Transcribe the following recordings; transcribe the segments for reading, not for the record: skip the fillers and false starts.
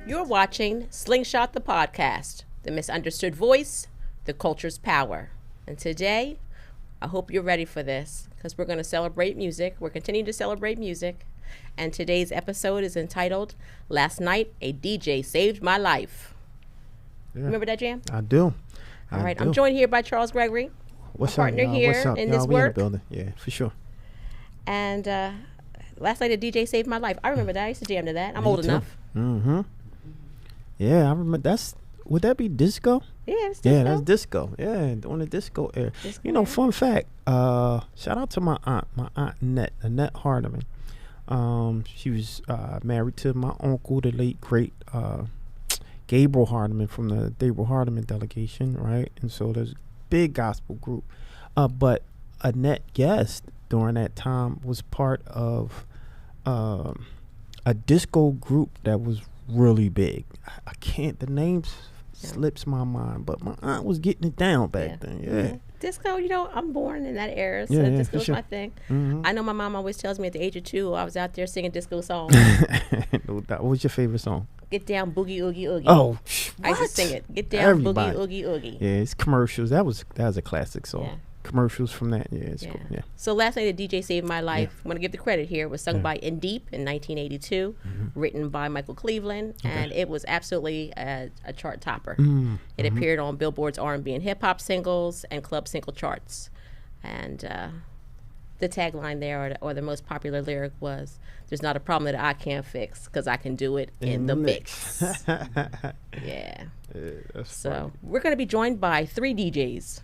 You're watching Slingshot the podcast, the misunderstood voice, the culture's power. And today, I hope you're ready for this because we're going to celebrate music. We're continuing to celebrate music. And today's episode is entitled, Last Night, a DJ Saved My Life. Yeah. Remember that jam? I do. All right. I'm joined here by Charles Gregory, What's a partner up, here What's up? in Y'all, this we work. In the building. Yeah, for sure. And last night, a DJ saved my life. I remember that. I used to jam to that. I'm old enough. Mm-hmm. Yeah, I remember. Would that be disco? Yeah, it's disco. Yeah, that's disco. Yeah, on the disco era. Fun fact. Shout out to my aunt Annette Hardiman. She was married to my uncle, the late great Gabriel Hardiman from the Gabriel Hardiman delegation, right? And so there's a big gospel group. But Annette Guest during that time was part of a disco group that was really big. I can't, the names slips my mind, but my aunt was getting it down back then. Yeah. Disco, I'm born in that era, so disco is my thing. Mm-hmm. I know my mom always tells me at the age of 2, I was out there singing disco songs. No doubt. What was your favorite song? Get Down Boogie Oogie Oogie. Oh, I used to sing it. Get Down Boogie Oogie Oogie. Yeah, it's commercials. That was a classic song. Yeah. Commercials from that. Yeah, it's cool. Yeah. So last night, a DJ saved my life. I'm going to give the credit here. It was sung by In Deep in 1982, written by Michael Cleveland, and it was absolutely a chart topper. It appeared on Billboard's R&B and hip hop singles and club single charts. And the tagline there, or the most popular lyric was, "There's not a problem that I can't fix because I can do it in the mix." Yeah. So funny. We're going to be joined by 3 DJs.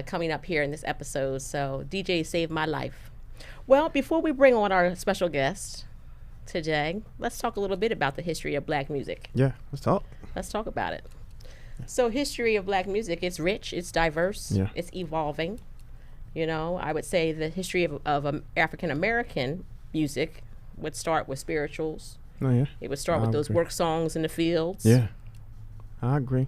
Coming up here in this episode. So DJ saved my life. Well, before we bring on our special guest today, let's talk a little bit about the history of black music. Yeah, let's talk. Let's talk about it. So history of black music, it's rich, it's diverse, it's evolving. I would say the history of African American music would start with spirituals. Oh, yeah. It would start with those work songs in the fields. Yeah, I agree.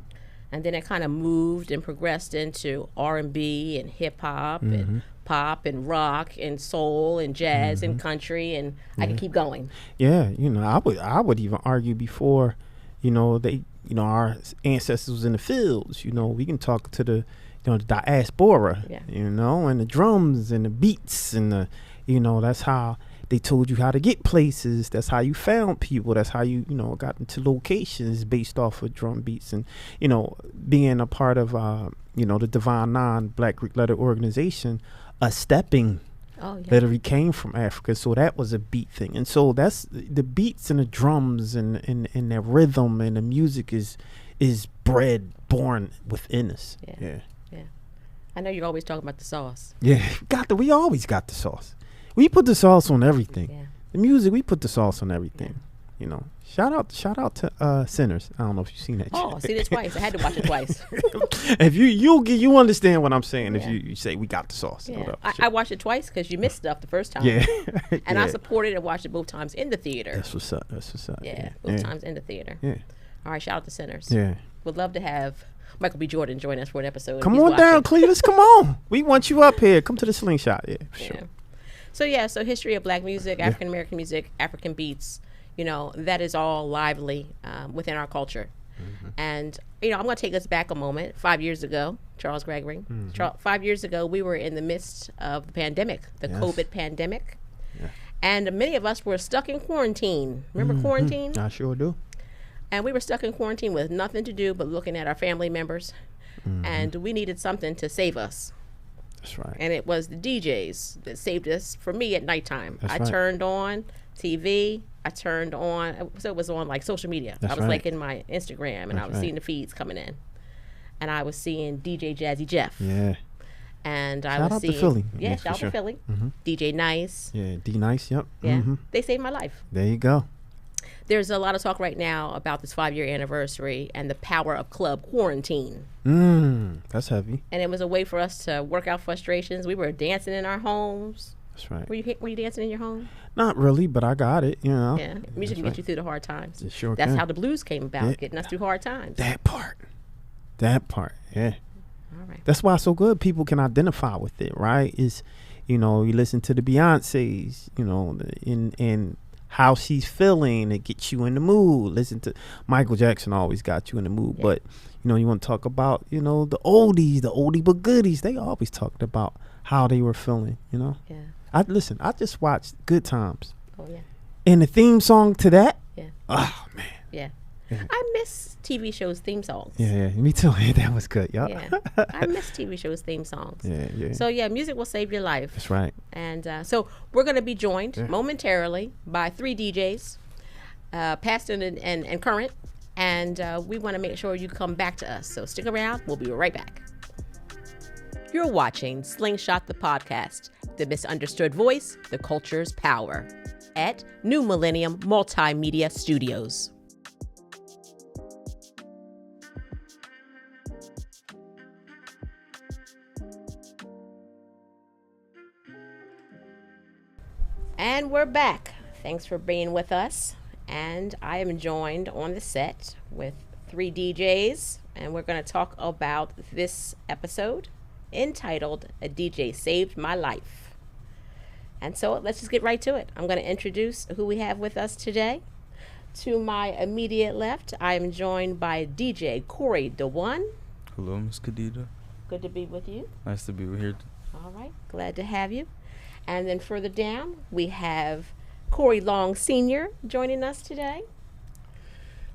And then it kind of moved and progressed into R&B and hip hop and pop and rock and soul and jazz and country, and I can keep going. Yeah, I would even argue before, our ancestors was in the fields. We can talk to the diaspora. Yeah. And the drums and the beats and that's how they told you how to get places. That's how you found people. That's how you, got into locations based off of drum beats. And, being a part of, the Divine Nine Black Greek Letter Organization, a stepping literally came from Africa. So that was a beat thing. And so that's the beats and the drums and the rhythm and the music is born within us. Yeah. I know you're always talking about the sauce. Yeah, we always got the sauce. We put the sauce on everything. Yeah. The music, we put the sauce on everything. Shout out to Sinners. I don't know if you've seen that. Oh, I seen it twice. I had to watch it twice. If you understand what I'm saying. If you say we got the sauce. Yeah. I watched it twice because you missed stuff the first time. Yeah. And I supported and watched it both times in the theater. That's what's up. Yeah, both times in the theater. Yeah. All right, shout out to Sinners. Yeah. Would love to have Michael B. Jordan join us for an episode. Come on down, Cletus. Come on. We want you up here. Come to the Slingshot. Yeah, for sure. So history of black music, African American music, African beats, that is all lively within our culture. And, I'm going to take us back a moment. 5 years ago, Charles Gregory, 5 years ago, we were in the midst of the pandemic, the COVID pandemic. Yeah. And many of us were stuck in quarantine. Remember quarantine? I sure do. And we were stuck in quarantine with nothing to do but looking at our family members. And we needed something to save us. That's right. And it was the DJs that saved us for me at nighttime. That's I turned on TV. So it was on like social media. That's I was like in my Instagram and I was seeing the feeds coming in. And I was seeing DJ Jazzy Jeff. Yeah. And I shout was out seeing, to Philly. yeah, shout out to Philly. DJ Nice. Yeah, D Nice. Yep. Yeah, they saved my life. There you go. There's a lot of talk right now about this 5-year anniversary and the power of club quarantine. That's heavy. And it was a way for us to work out frustrations. We were dancing in our homes. That's right. Were you dancing in your home? Not really, but I got it, you know. Yeah, music can get you through the hard times. It sure That's can. how the blues came about, getting us through hard times. That part, yeah. All right. That's why it's so good. People can identify with it, right? Is, you know, you listen to the Beyoncés, you know, and how she's feeling, it gets you in the mood. Listen to Michael Jackson, always got you in the mood. Yeah. But, you know, you want to talk about, you know, the oldie but goodies. They always talked about how they were feeling, you know. Yeah. I just watched Good Times. Oh yeah. And the theme song to that. Yeah. Oh man. Yeah. I miss TV shows theme songs. Yeah, me too. That was good, y'all. Yeah. I miss TV shows theme songs. Yeah. So yeah, music will save your life. That's right. And so we're going to be joined momentarily by 3 DJs, past and current, and we want to make sure you come back to us. So stick around. We'll be right back. You're watching Slingshot the podcast, the misunderstood voice, the culture's power, at New Millennium Multimedia Studios. And we're back. Thanks for being with us. And I am joined on the set with 3 DJs, and we're going to talk about this episode entitled "A DJ Saved My Life." And so let's just get right to it. I'm going to introduce who we have with us today. To my immediate left, I am joined by DJ Cory Long. Hello, Ms. Khadija. Good to be with you. Nice to be here. All right, glad to have you. And then further down, we have Cory Long Sr. joining us today.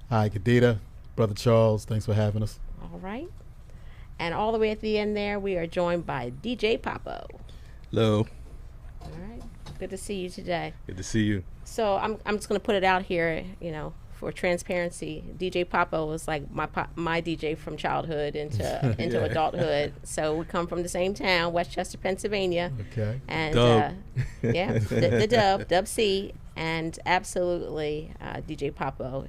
Hi, Khadija, Brother Charles. Thanks for having us. All right. And all the way at the end there, we are joined by DJ Papo. Hello. All right. Good to see you today. Good to see you. So I'm just going to put it out here, you know, for transparency. DJ Papo was like my DJ from childhood into adulthood. So we come from the same town, Westchester, Pennsylvania. Okay. And the Dub C, and absolutely DJ Papo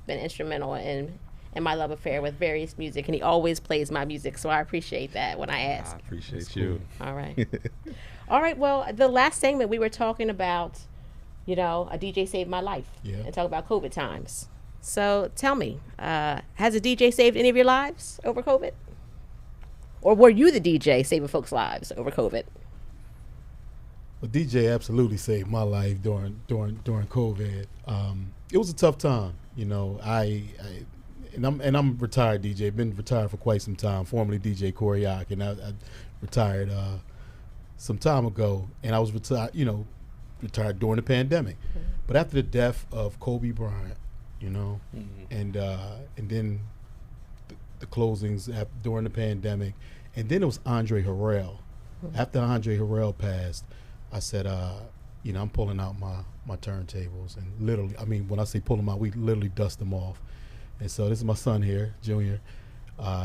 been instrumental in my love affair with various music, and he always plays my music, so I appreciate that when I ask. I appreciate you. All right. All right, well, the last segment we were talking about, you know, a DJ saved my life, and talk about COVID times. So tell me, has a DJ saved any of your lives over COVID? Or were you the DJ saving folks' lives over COVID? Well, DJ absolutely saved my life during COVID. It was a tough time, you know. I'm retired DJ. Been retired for quite some time. Formerly DJ Cory Long, and I retired some time ago. And I was retired during the pandemic. Mm-hmm. But after the death of Kobe Bryant, you know, and then the closings during the pandemic, and then it was Andre Harrell. Mm-hmm. After Andre Harrell passed, I said, I'm pulling out my turntables, and literally, I mean, when I say pull them out, we literally dust them off. And so this is my son here, Junior.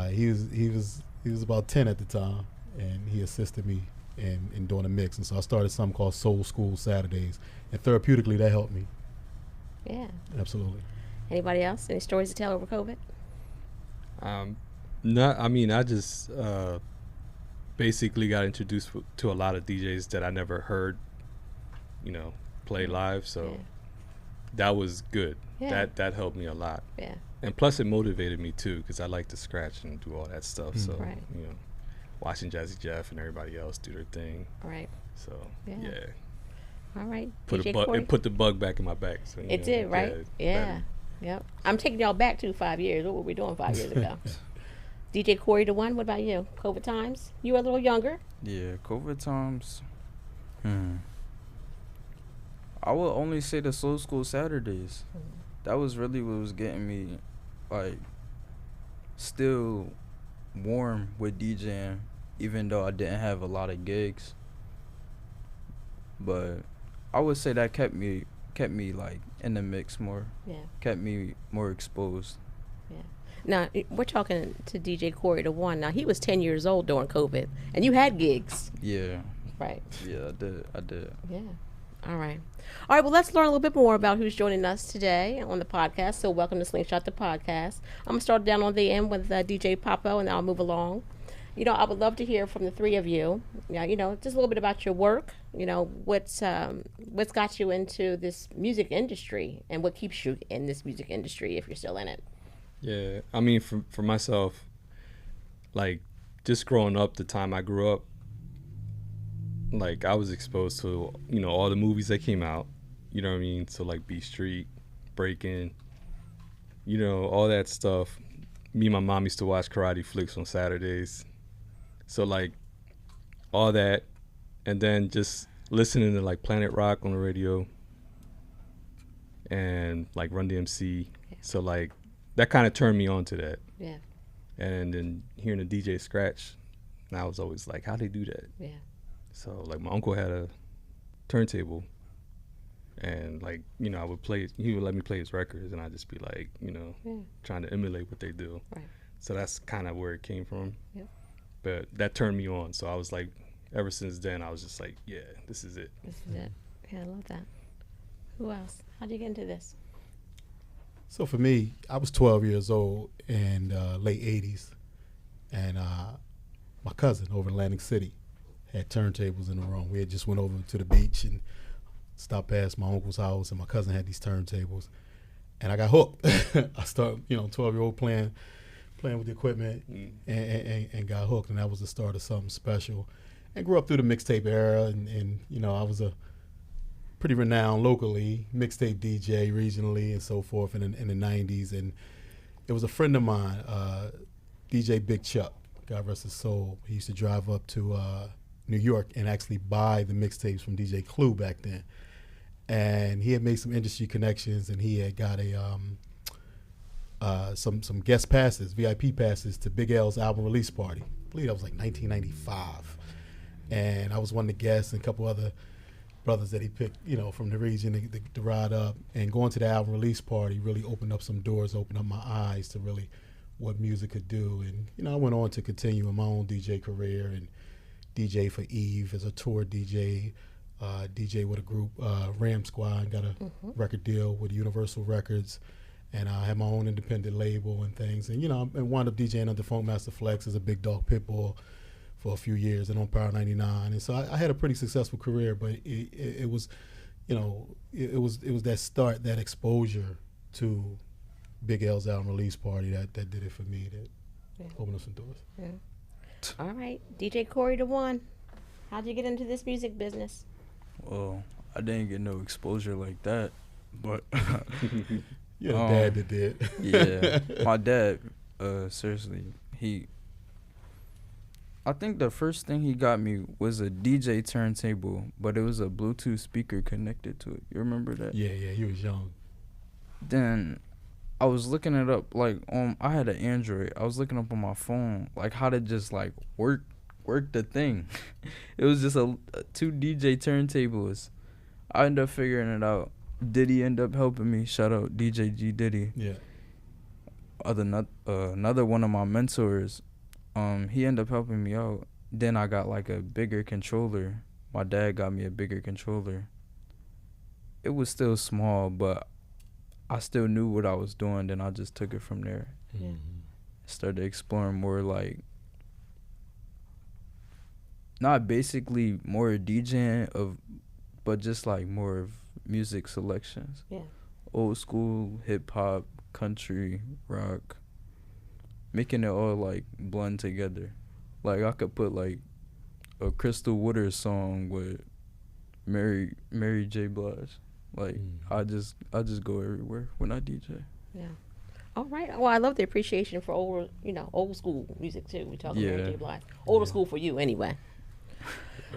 He was about 10 at the time, and he assisted me in doing a mix. And so I started something called Soul School Saturdays, and therapeutically that helped me. Yeah, absolutely. Anybody else? Any stories to tell over COVID? I just basically got introduced to a lot of DJs that I never heard, play live. So that was good. Yeah. That helped me a lot. Yeah. And plus it motivated me too, because I like to scratch and do all that stuff. So, right. Watching Jazzy Jeff and everybody else do their thing. Right. So, All right. It put the bug back in my back. So, it did, right? Yeah. Yep. I'm taking y'all back to 5 years. What were we doing 5 years ago? DJ Cory Long, what about you? COVID times? You were a little younger. Yeah, COVID times. I would only say the Soul School Saturdays. That was really what was getting me, still warm with DJing, even though I didn't have a lot of gigs. But I would say that kept me in the mix more. Yeah. Kept me more exposed. Yeah. Now, we're talking to DJ Cory the One. Now, he was 10 years old during COVID, and you had gigs. Yeah. Right. Yeah, I did. Yeah. All right. All right, well, let's learn a little bit more about who's joining us today on the podcast. So welcome to Slingshot, the podcast. I'm going to start down on the end with DJ Papo, and then I'll move along. You know, I would love to hear from the three of you. Yeah, you know, just a little bit about your work. You know, what's got you into this music industry, and what keeps you in this music industry if you're still in it. Yeah, I mean, for myself, like, just growing up, the time I grew up, like, I was exposed to, you know, all the movies that came out, you know what I mean? So, like, Beat Street, Breakin', you know, all that stuff. Me and my mom used to watch karate flicks on Saturdays. So, like, all that, and then just listening to, like, Planet Rock on the radio and, like, Run DMC. Yeah. So, like, that kind of turned me on to that. Yeah. And then hearing the DJ scratch, and I was always like, how'd they do that? Yeah. So, like, my uncle had a turntable, and, like, you know, he would let me play his records, and I'd just be like, you know, trying to emulate what they do. Right. So that's kind of where it came from. Yep. But that turned me on. So I was like, ever since then, I was just like, yeah, this is it. This is it. Yeah, I love that. Who else? How'd you get into this? So for me, I was 12 years old in late 80s, and my cousin over in Atlantic City had turntables in the room. We had just went over to the beach and stopped past my uncle's house, and my cousin had these turntables, and I got hooked. I started, 12-year-old playing with the equipment, and got hooked, and that was the start of something special. And grew up through the mixtape era, and I was a pretty renowned locally mixtape DJ regionally and so forth in the 90s. And it was a friend of mine, DJ Big Chuck, God rest his soul. He used to drive up to New York and actually buy the mixtapes from DJ Clue back then. And he had made some industry connections, and he had got some guest passes, VIP passes to Big L's album release party. I believe that was like 1995. And I was one of the guests, and a couple other brothers that he picked, from the region to ride up. And going to the album release party really opened up some doors, opened up my eyes to really what music could do. And, I went on to continue in my own DJ career and DJ for Eve as a tour DJ, DJ with a group, Ram Squad, got a record deal with Universal Records. And I had my own independent label and things. And, and wound up DJing under Funkmaster Flex as a Big Dog Pitbull for a few years and on Power 99. And so I had a pretty successful career, but it was, it was that start, that exposure to Big L's album release party that did it for me, that opened up some doors. Yeah. All right, DJ Cory the One, how'd you get into this music business? Well, I didn't get no exposure like that, but... Your dad that did. Yeah, my dad, seriously, I think the first thing he got me was a DJ turntable, but it was a Bluetooth speaker connected to it. You remember that? Yeah, you was young. Then I was looking it up, like, I had an Android. I was looking up on my phone, like, how to just, like, work the thing. It was just two DJ turntables. I ended up figuring it out. Diddy ended up helping me. Shout out DJ G Diddy. Yeah. Another one of my mentors, he ended up helping me out. Then I got like a bigger controller. My dad got me a bigger controller. It was still small, but I still knew what I was doing. Then I just took it from there. Yeah. Started exploring more, like, not basically more DJing but just like more of music selections. Yeah. Old school, hip hop, country, rock. Making it all like blend together. Like I could put like a Crystal Waters song with Mary J. Blige. Like I just go everywhere when I DJ. Yeah. All right. Well, I love the appreciation for old school music too. We talk about Mary J. Blige. Older school for you anyway.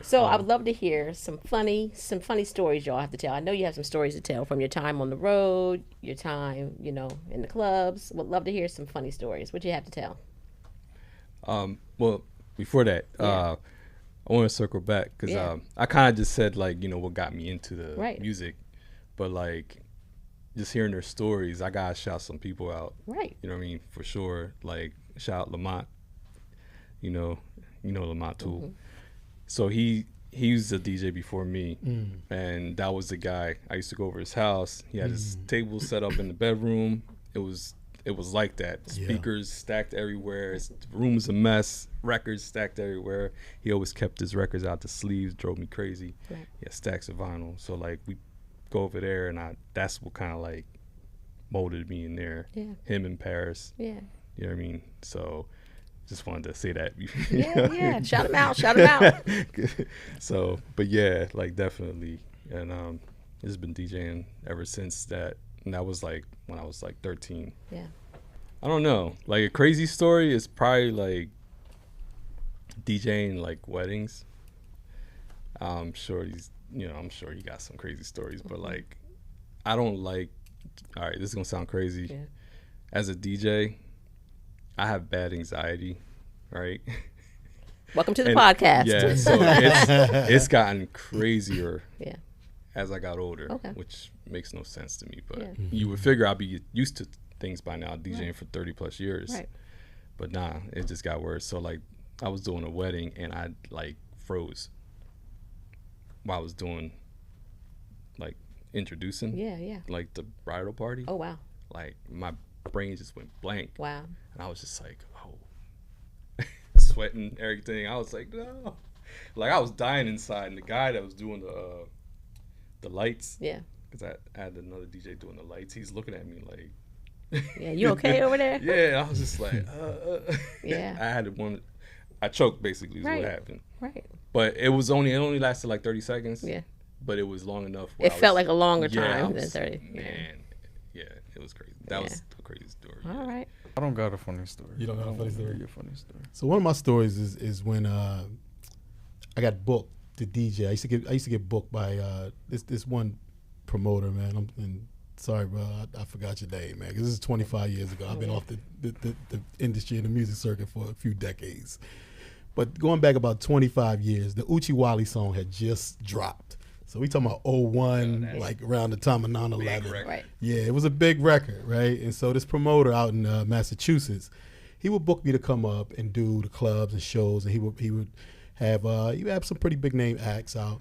So I would love to hear some funny stories y'all have to tell. I know you have some stories to tell from your time on the road, your time, in the clubs. Would love to hear some funny stories. What you have to tell? Well, before that, I want to circle back because I kind of just said, like, what got me into the music. But, like, just hearing their stories, I gotta shout some people out. Right. You know what I mean? For sure. Like, shout out Lamont. You know Lamont Tool. Mm-hmm. So he was a DJ before me, and that was the guy. I used to go over his house. He had his table set up in the bedroom. It was like that. Speakers stacked everywhere. His room was a mess. Records stacked everywhere. He always kept his records out the sleeves. Drove me crazy. Right. He had stacks of vinyl. So like we go over there, and that's what kind of like molded me in there. Yeah. Him in Paris. Yeah. You know what I mean? So just wanted to say that. Yeah. Shout him out. So, but yeah, like definitely. And just been DJing ever since that. And that was like when I was like 13. Yeah. I don't know. Like a crazy story is probably like DJing like weddings. I'm sure you got some crazy stories, but like I don't like, all right, this is gonna sound crazy. Yeah. As a DJ, I have bad anxiety, right? Welcome to the podcast. Yeah, so it's gotten crazier as I got older, which makes no sense to me. But you would figure I'd be used to things by now, DJing for 30 plus years. Right. But nah, it just got worse. So like I was doing a wedding and I like froze while I was doing like introducing like the bridal party. Oh wow. Like my brain just went blank. Wow. And I was just like, oh, sweating, everything. I was like, no. Like I was dying inside. And the guy that was doing the lights. Yeah. Because I had another DJ doing the lights. He's looking at me like. Yeah, you okay over there? Yeah, I was just like, Yeah. I choked basically is what happened. Right. But it only lasted like 30 seconds. Yeah. But it was long enough. It felt like a longer time than 30. Man, it was crazy. That was a crazy story. All right. I don't got a funny story. You don't got a funny story? A funny story. So one of my stories is when I got booked to DJ. I used to get booked by this one promoter, man. And sorry, bro, I forgot your name, man, because this is 25 years ago. I've been off the industry and the music circuit for a few decades. But going back about 25 years, the Uchi Wally song had just dropped. So we talking about 01, like around the time of 9/11. Right. Yeah, it was a big record, right? And so this promoter out in Massachusetts, he would book me to come up and do the clubs and shows, and he would have some pretty big name acts out.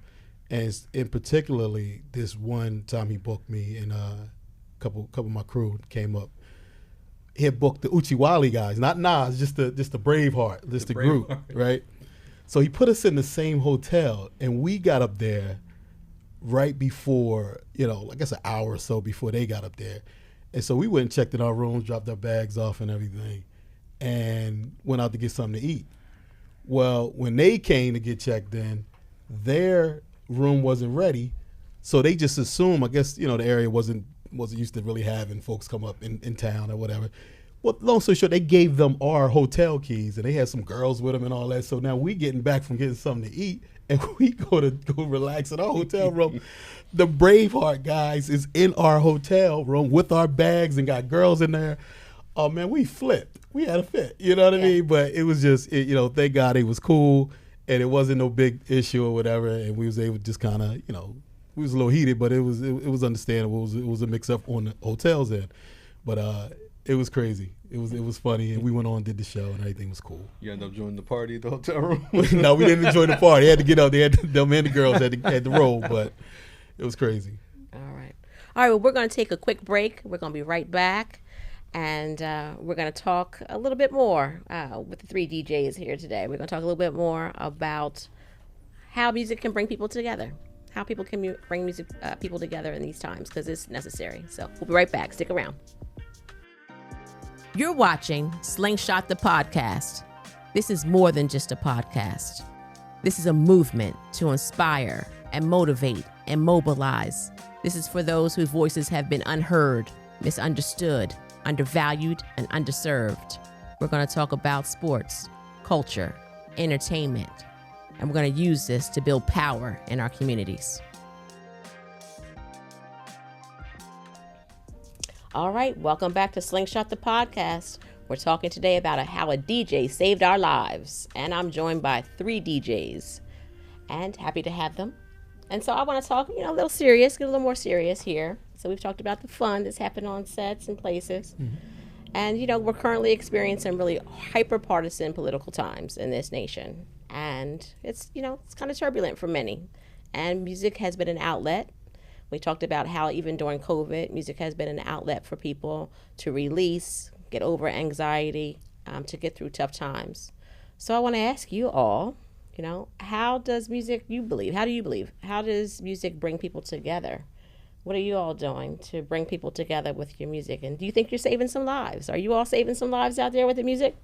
And in particularly, this one time he booked me, and a couple of my crew came up. He had booked the Uchi Wally guys, not Nas, just the Braveheart, just the group, right? So he put us in the same hotel, and we got up there right before, I guess an hour or so before they got up there. And so we went and checked in our rooms, dropped our bags off and everything, and went out to get something to eat. Well, when they came to get checked in, their room wasn't ready, so they just assumed, I guess, the area wasn't used to really having folks come up in town or whatever. Well, long story short, they gave them our hotel keys, and they had some girls with them and all that. So now we getting back from getting something to eat, and we go relax in our hotel room. The Braveheart guys is in our hotel room with our bags and got girls in there. Oh man, we flipped. We had a fit. You know what I mean? But it was just, thank God it was cool, and it wasn't no big issue or whatever. And we was able to just kind of, we was a little heated, but it was understandable. It was a mix up on the hotel's end, but it was crazy. It was funny, and we went on and did the show, and everything was cool. You ended up joining the party at the hotel room? No, we didn't join the party. They had to get out. Them and the girls had to roll, but it was crazy. All right. Well, we're going to take a quick break. We're going to be right back, and we're going to talk a little bit more with the three DJs here today. We're going to talk a little bit more about how music can bring people together, how people can bring music people together in these times, because it's necessary. So we'll be right back. Stick around. You're watching Slingshot the podcast. This is more than just a podcast. This is a movement to inspire and motivate and mobilize. This is for those whose voices have been unheard, misunderstood, undervalued, and underserved. We're going to talk about sports, culture, entertainment, and we're going to use this to build power in our communities. All right, welcome back to Slingshot the podcast. We're talking today about how a DJ saved our lives, and I'm joined by three DJs, and happy to have them. And so I want to talk, a little serious, get a little more serious here. So we've talked about the fun that's happened on sets and places. And, you know, we're currently experiencing really hyper-partisan political times in this nation. And it's, you know, it's kind of turbulent for many. And music has been an outlet. We talked about how even during COVID, music has been an outlet for people to release, get over anxiety, to get through tough times. So I want to ask you all, you know, how does music, how do you believe, how does music bring people together? What are you all doing to bring people together with your music? And do you think you're saving some lives? Are you all saving some lives out there with the music?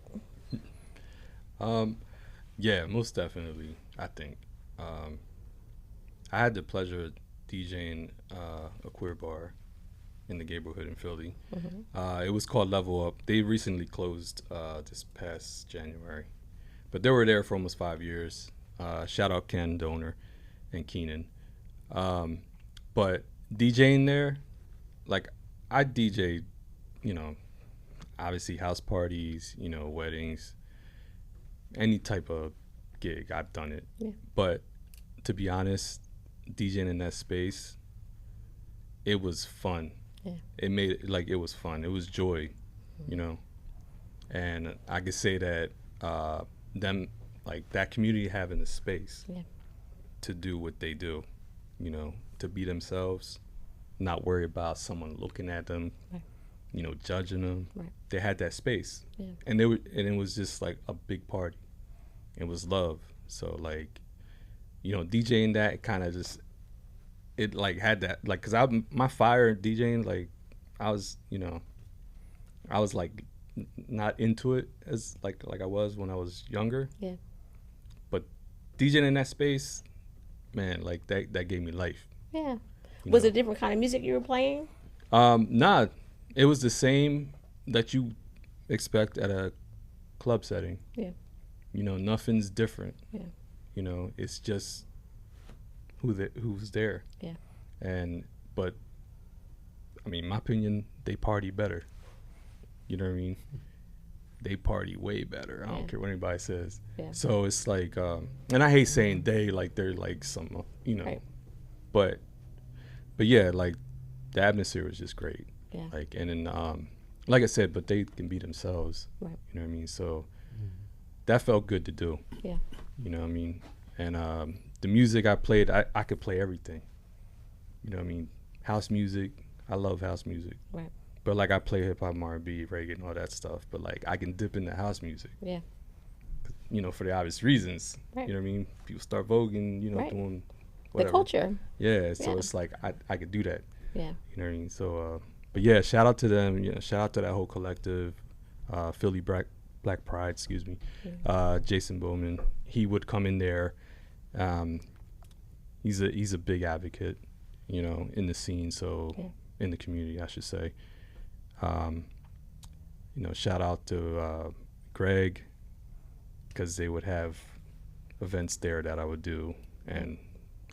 Yeah, most definitely, I think. I had the pleasure of DJing a queer bar in the neighborhood in Philly. It was called Level Up. They recently closed this past January. But they were there for almost 5 years. Shout out Ken, the owner, and Keenan. But DJing there, like I DJ, you know, obviously house parties, you know, weddings, any type of gig, I've done it. Yeah. But to be honest, DJing in that space, it was fun. Yeah. It made it like it was fun. It was joy, you know. And I could say that them, like that community having the space to do what they do, you know, to be themselves, not worry about someone looking at them, you know, judging them. They had that space, and it was just like a big party. It was love. So like, you know, DJing that kind of just, it like had that, like, cause my fire DJing, like I was, you know, I was like not into it as like I was when I was younger. Yeah. But DJing in that space, man, like that gave me life. Yeah. Was it a different kind of music you were playing? Nah, it was the same that you expect at a club setting. Yeah. You know, nothing's different. Yeah. You know, it's just who's there. Yeah. But I mean, my opinion, they party better. You know what I mean? They party way better. I don't care what anybody says. Yeah. So it's like, and I hate saying they, like they're like some, you know, but yeah, like the atmosphere was just great. Yeah. Like, and then, like I said, but they can be themselves. Right. You know what I mean? So that felt good to do. Yeah. You know what I mean? And the music I played, I could play everything. You know what I mean? House music, I love house music. Right. But like I play hip hop, R&B, reggae, and all that stuff. But like I can dip into house music. Yeah. You know, for the obvious reasons. Right. You know what I mean? People start voguing, you know, doing whatever. The culture. Yeah. So it's like I could do that. Yeah. You know what I mean? So, but yeah, shout out to them. You know, shout out to that whole collective, Philly Black Pride. Excuse me. Jason Bowman. He would come in there. He's a big advocate, you know, in the scene. So in the community, I should say. You know, shout out to Greg, because they would have events there that I would do, and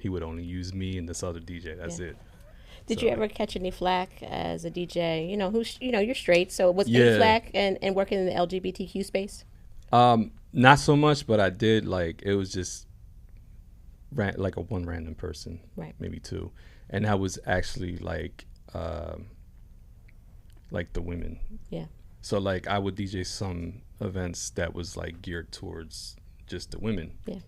he would only use me and this other DJ. That's it. Did you ever catch any flack as a DJ? You know, you're straight, so was any flack and working in the LGBTQ space? Not so much, but I did. Like, it was just like a one random person, right? Maybe two, and that was actually like the women. Yeah. So like I would DJ some events that was like geared towards just the women. Yeah.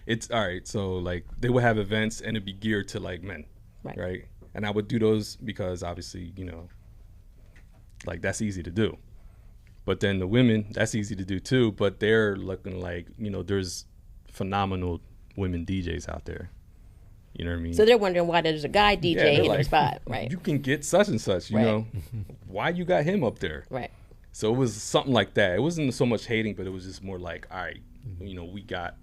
It's all right. So like they would have events and it'd be geared to like men. Right. And I would do those because obviously, you know, like that's easy to do. But then the women, that's easy to do too, but they're looking like, you know, there's phenomenal women DJs out there. You know what I mean? So they're wondering why there's a guy DJ in their spot, right? You can get such and such, you know. Why you got him up there? Right. So it was something like that. It wasn't so much hating, but it was just more like, all right, you know, we got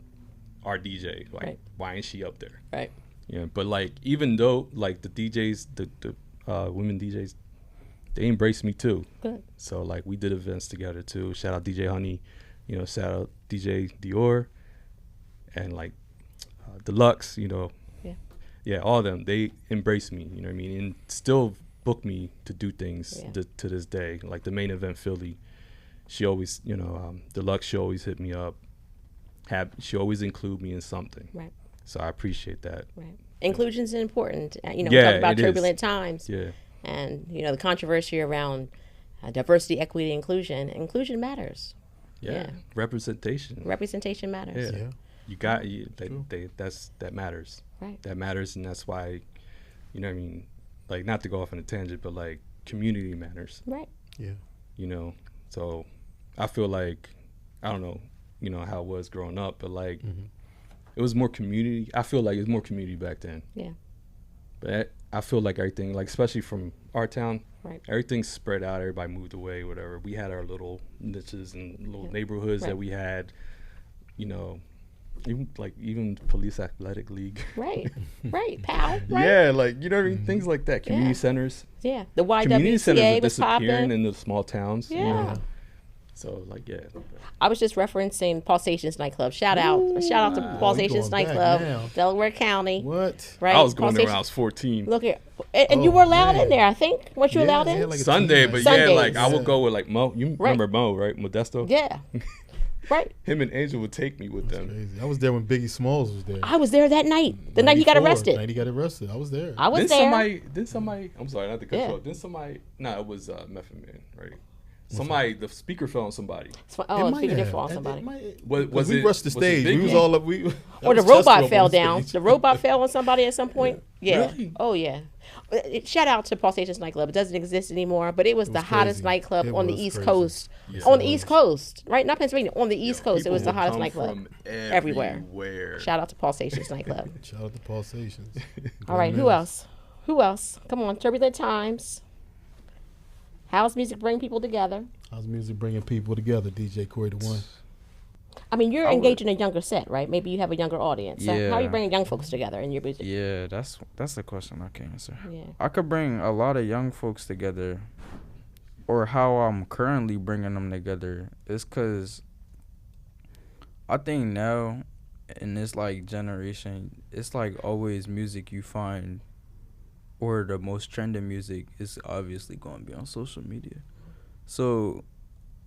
our DJ. Like, why ain't she up there? Right. Yeah, but like, even though like the DJs, the women DJs, they embraced me too. Good. So like we did events together too. Shout out DJ Honey, you know, shout out DJ Dior, and like Deluxe, you know. Yeah, all of them, they embraced me, you know what I mean, and still book me to do things to this day. Like the main event Philly, she always, you know, Deluxe, she always hit me up. She always include me in something. Right. So I appreciate that. Right. Inclusion's important. You know, we talk about turbulent times. Yeah. And, the controversy around diversity, equity, inclusion matters. Yeah. Representation matters. Yeah. That matters. Right. That matters, and that's why, like, not to go off on a tangent, but like community matters. Right. Yeah. So I feel like, I don't know, how it was growing up, but like it was more community. I feel like it was more community back then. Yeah. But I feel like everything, like especially from our town, right, everything's spread out. Everybody moved away, whatever. We had our little niches and little neighborhoods that we had, even police athletic league. Right, PAL. Right? Yeah, like, what I mean? Things like that. Community centers. Yeah, the YWCA community centers are was disappearing popping in the small towns. Yeah. So, like, yeah. I was just referencing Paul Stations nightclub. Shout out to Paul Stations nightclub, Delaware County. What? Right. I was going there when I was 14. Look here, and you were allowed in there. I think. Weren't you allowed in? Like Sunday, but Sundays. like I would go with like Mo. You remember Mo, right? Modesto. Yeah. Right. Him and Angel would take me with them. Crazy. I was there when Biggie Smalls was there. I was there that night. The night he got arrested. The night he got arrested. I was there. I was there. Didn't somebody? I'm sorry, not to cut you off. Didn't somebody? No, it was Method Man, right? Somebody, the speaker fell on somebody. The speaker did fall on somebody. Was we it, rushed the stage. We was all up. Or the robot fell down. The robot fell on somebody at some point. Yeah. Really? Oh yeah. Shout out to Paul Stations nightclub. It doesn't exist anymore, but it was the hottest nightclub on the East Coast. Yes, on the East Coast, right? Not Pennsylvania. On the East Coast, it was the hottest nightclub. From everywhere. Shout out to Paul Stations nightclub. Shout out to Paul Stations. All right, who else? Come on, turbulent times. How's music bring people together? How's music bringing people together, DJ Cory the One? I mean, you're engaged in a younger set, right? Maybe you have a younger audience. So Yeah. how are you bringing young folks together in your music? Yeah, that's the question I can answer. Yeah. I could bring a lot of young folks together, or how I'm currently bringing them together is because I think now in this like generation, it's like always music you find, or the most trending music is obviously going to be on social media. So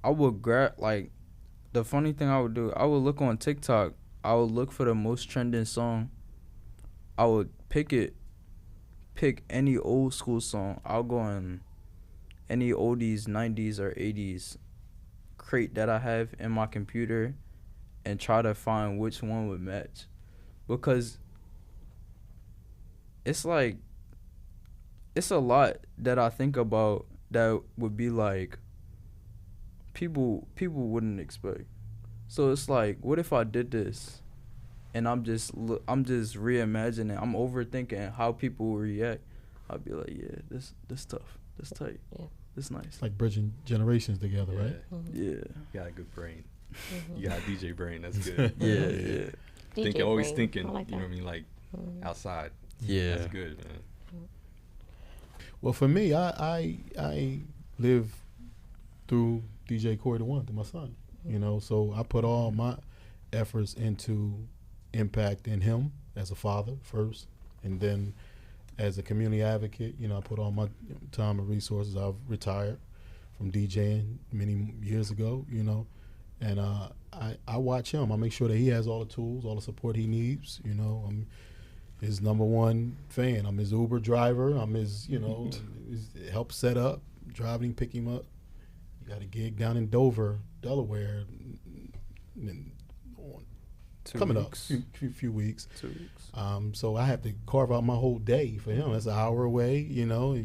I would the funny thing I would do, I would look on TikTok, I would look for the most trending song. I would pick any old school song. I'll go on any oldies, 90s or 80s crate that I have in my computer and try to find which one would match. Because it's like, it's a lot that I think about that would be like, people wouldn't expect. So it's like, what if I did this and I'm just reimagining, I'm overthinking how people will react. I'd be like, yeah, this tough, this tight, this nice. It's like bridging generations together, right? Mm-hmm. Yeah. You got a good brain. You got a DJ brain. That's good. Yeah. Always brain. thinking, like you know what I mean, like outside. Yeah. That's good, man. Well, for me, I live through DJ Cory the One, through my son. So I put all my efforts into impacting him as a father first, and then as a community advocate. I put all my time and resources. I've retired from DJing many years ago, and I watch him. I make sure that he has all the tools, all the support he needs. I'm his number one fan. I'm his Uber driver. I'm his, his help set up, driving, pick him up. You got a gig down in Dover, Delaware, coming up, few weeks. 2 weeks. So I have to carve out my whole day for him. That's an hour away, and hour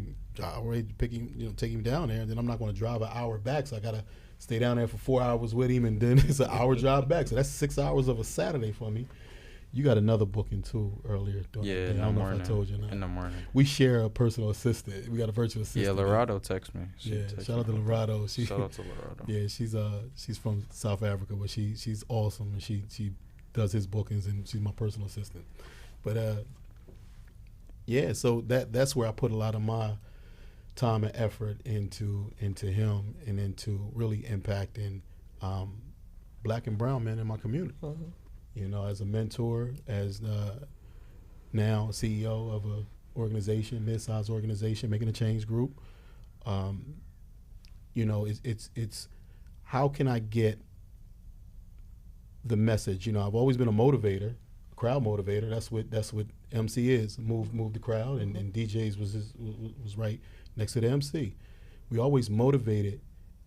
away to pick him, take him down there. And then I'm not going to drive an hour back, so I got to stay down there for 4 hours with him, and then it's an hour drive back. So that's 6 hours of a Saturday for me. You got another booking too earlier. Yeah, I don't know if I told you. In the morning. We share a personal assistant. We got a virtual assistant. Yeah, Lorado texts me. Shout out to Lorado. Shout out to Lorado. Yeah, she's from South Africa, but she's awesome, and she does his bookings, and she's my personal assistant. But so that's where I put a lot of my time and effort into him, and into really impacting Black and brown men in my community. As a mentor, as now CEO of a organization, mid-sized organization, making a change group. It's how can I get the message? I've always been a motivator, a crowd motivator. That's what MC is move the crowd, and DJs was right next to the MC. We always motivated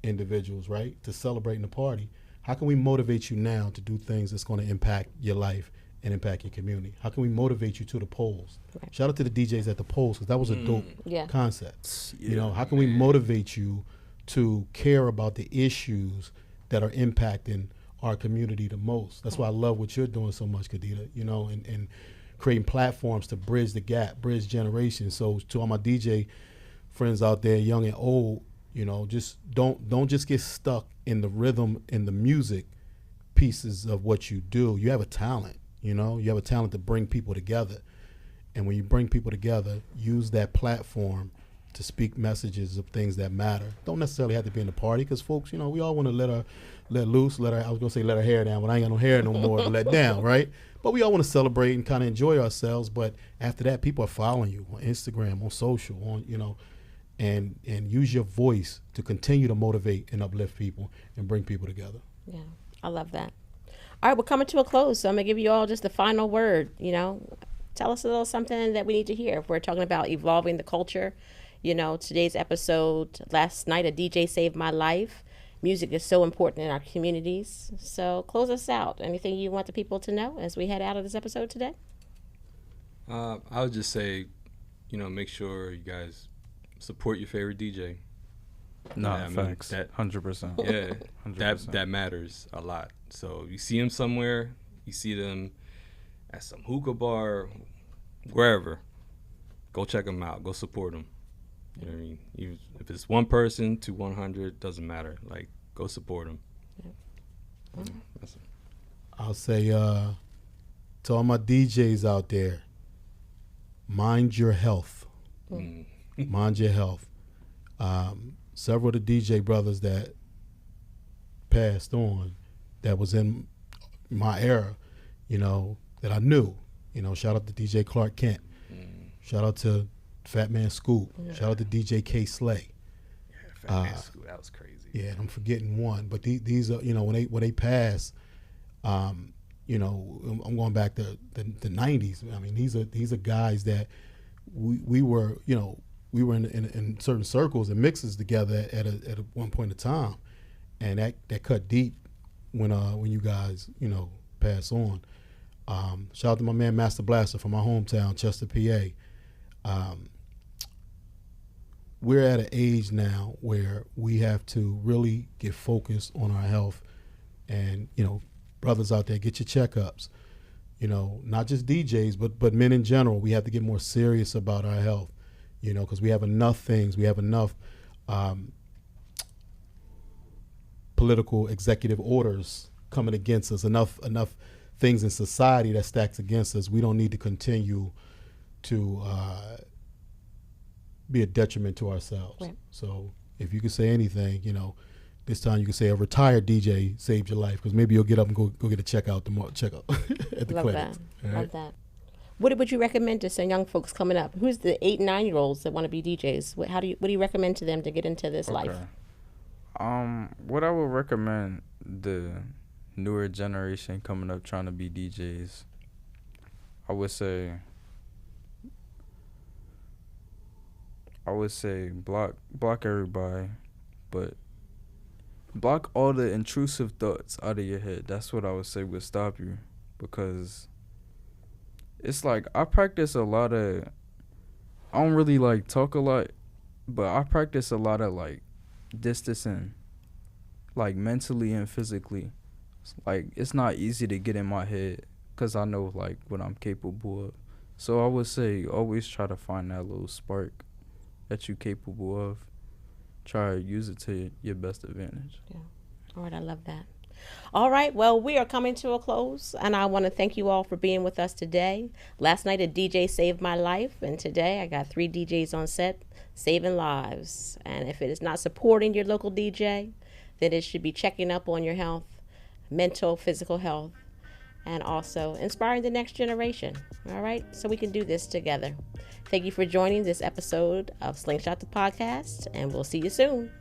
individuals, right, to celebrate in the party. How can we motivate you now to do things that's going to impact your life and impact your community? How can we motivate you to the polls? Right. Shout out to the DJs at the polls, because that was a dope concept. Yeah. You know, how can we motivate you to care about the issues that are impacting our community the most? That's why I love what you're doing so much, Khadija, you know, and creating platforms to bridge the gap, bridge generations. So to all my DJ friends out there, young and old, you know, just don't just get stuck in the rhythm and the music pieces of what you do. You have a talent, you know, you have a talent to bring people together. And when you bring people together, use that platform to speak messages of things that matter. Don't necessarily have to be in the party, because folks, you know, we all want to let our hair down, but I ain't got no hair no more to let down, right? But we all want to celebrate and kind of enjoy ourselves. But after that, people are following you on Instagram, on social, on, you know, and use your voice to continue to motivate and uplift people and bring people together. Yeah, I love that. All right, we're coming to a close, so I'm going to give you all just the final word, you know. Tell us a little something that we need to hear. If we're talking about evolving the culture, you know, today's episode, last night, a DJ saved my life. Music is so important in our communities. So close us out. Anything you want the people to know as we head out of this episode today? I would just say, you know, make sure you guys support your favorite DJ. Facts. That 100%. Yeah, 100%. that matters a lot. So you see them somewhere, you see them at some hookah bar, wherever, go check them out. Go support them. You know what I mean? If it's one person to 100, doesn't matter. Like, go support them. Yeah. I'll say to all my DJs out there, mind your health. Mind your health. Several of the DJ brothers that passed on, that was in my era, you know, that I knew. You know, shout out to DJ Clark Kent. Shout out to Fat Man Scoop. Yeah. Shout out to DJ K Slay. Yeah, Fat Man Scoop, that was crazy. Yeah, I'm forgetting one, but these are, you know, when they pass, you know, I'm going back to the 90s. I mean, these are guys that we were, you know, we were in certain circles and mixes together at one point in time, and that cut deep when you guys, you know, pass on. Shout out to my man Master Blaster from my hometown, Chester, PA. We're at an age now where we have to really get focused on our health, and, you know, brothers out there, get your checkups. You know, not just DJs, but men in general. We have to get more serious about our health, you know, because we have enough things. We have enough political executive orders coming against us, enough things in society that stacks against us. We don't need to continue to be a detriment to ourselves. Right. So if you could say anything, you know, this time you could say a retired DJ saved your life, because maybe you'll get up and go get a checkup at the Love clinic. That. Love that. What would you recommend to some young folks coming up? Who's the 8 and 9-year-olds that want to be DJs? What do you recommend to them to get into this life? What I would recommend the newer generation coming up trying to be DJs, I would say block everybody, but block all the intrusive thoughts out of your head. That's what I would say would stop you, because it's like I practice a lot of, I don't really like talk a lot, but I practice a lot of like distancing, like mentally and physically. Like, it's not easy to get in my head because I know like what I'm capable of. So I would say always try to find that little spark that you're capable of. Try to use it to your best advantage. Yeah. All right, I love that. All right, well, we are coming to a close, and I want to thank you all for being with us today. Last night, a DJ saved my life, and today I got 3 DJs on set saving lives. And if it is not supporting your local DJ, then it should be checking up on your health, mental, physical health, and also inspiring the next generation. All right, so we can do this together. Thank you for joining this episode of Slingshot the Podcast, and we'll see you soon.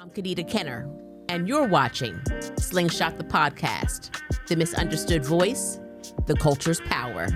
I'm Kadita Kenner, and you're watching Slingshot the podcast, the misunderstood voice, the culture's power.